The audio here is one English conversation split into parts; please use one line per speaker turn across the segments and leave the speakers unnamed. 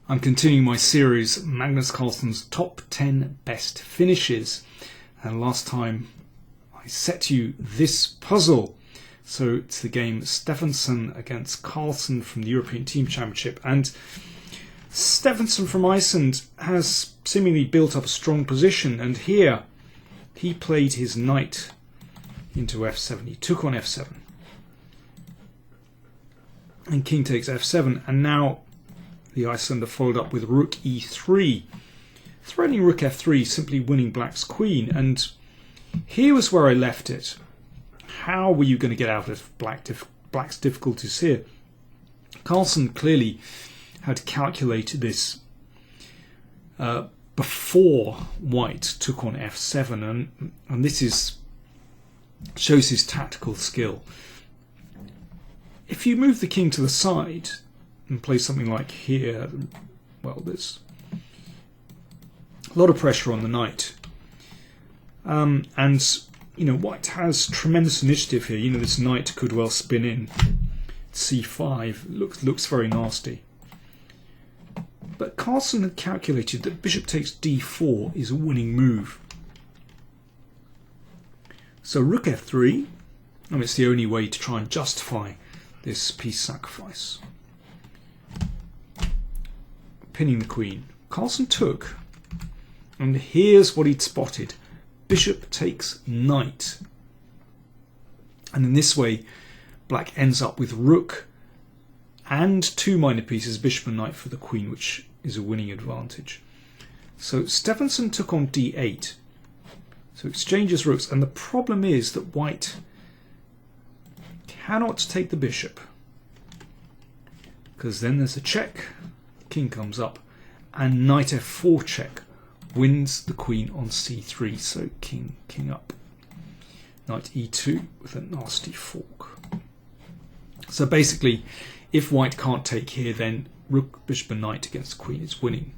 I'm continuing my series, Magnus Carlsen's Top 10 Best Finishes. And last time I set you this puzzle. So it's the game Stefansson against Carlsen from the European Team Championship. And Stefansson from Iceland has seemingly built up a strong position. And here he played his knight into f7. He took on f7. And king takes f7. And now the Icelander followed up with rook e3, threatening rook f3, simply winning black's queen. And here was where I left it. How were you going to get out of black's difficulties here? Carlsen clearly had calculated this before white took on f7, and this shows his tactical skill. If you move the king to the side and play something like here, well, there's a lot of pressure on the knight. And, you know, white has tremendous initiative here. You know, this knight could well spin in c5. Looks very nasty. But Carlsen had calculated that bishop takes d4 is a winning move. So rook f3, and it's the only way to try and justify this piece sacrifice. Pinning the queen. Carlsen took, and here's what he'd spotted. Bishop takes knight. And in this way, black ends up with rook and two minor pieces, bishop and knight for the queen, which is a winning advantage. So Stefansson took on d8. So exchanges rooks, and the problem is that white cannot take the bishop, because then there's a check. King comes up, and knight f4 check wins the queen on c3. So king up, knight e2 with a nasty fork. So basically, if white can't take here, then rook, bishop and knight against the queen is winning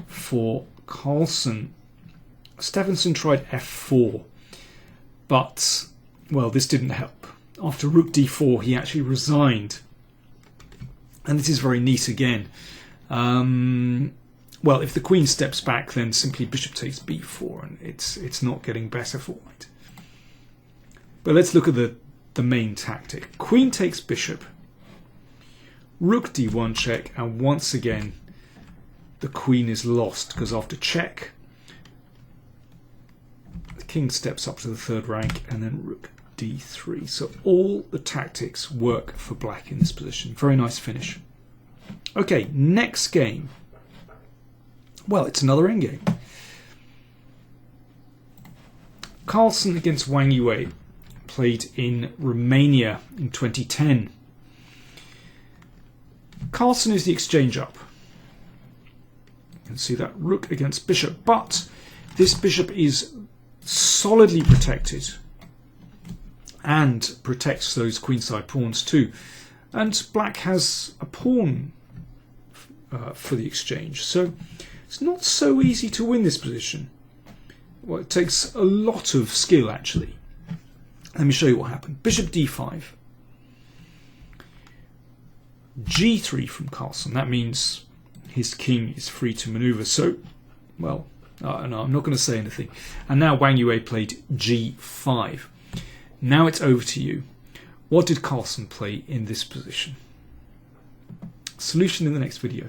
for Carlsen. Stefansson tried f4, but well, this didn't help. After rook d4, he actually resigned, and this is very neat again. Well, if the queen steps back, then simply bishop takes b4, and it's not getting better for white. But let's look at the main tactic. Queen takes bishop, rook d1 check, and once again the queen is lost, because after check the king steps up to the third rank, and then rook d3. So all the tactics work for black in this position. Very nice finish. Okay, next game. Well, it's another endgame. Carlsen against Wang, played in Romania in 2010. Carlsen is the exchange up. You can see that rook against bishop, but this bishop is solidly protected and protects those queenside pawns too. And black has a pawn for the exchange. So it's not so easy to win this position. Well, it takes a lot of skill, actually. Let me show you what happened. Bishop d5. g3 from Carlsen. That means his king is free to maneuver. So, well, no, I'm not going to say anything. And now Wang played g5. Now it's over to you. What did Carlsen play in this position? Solution in the next video.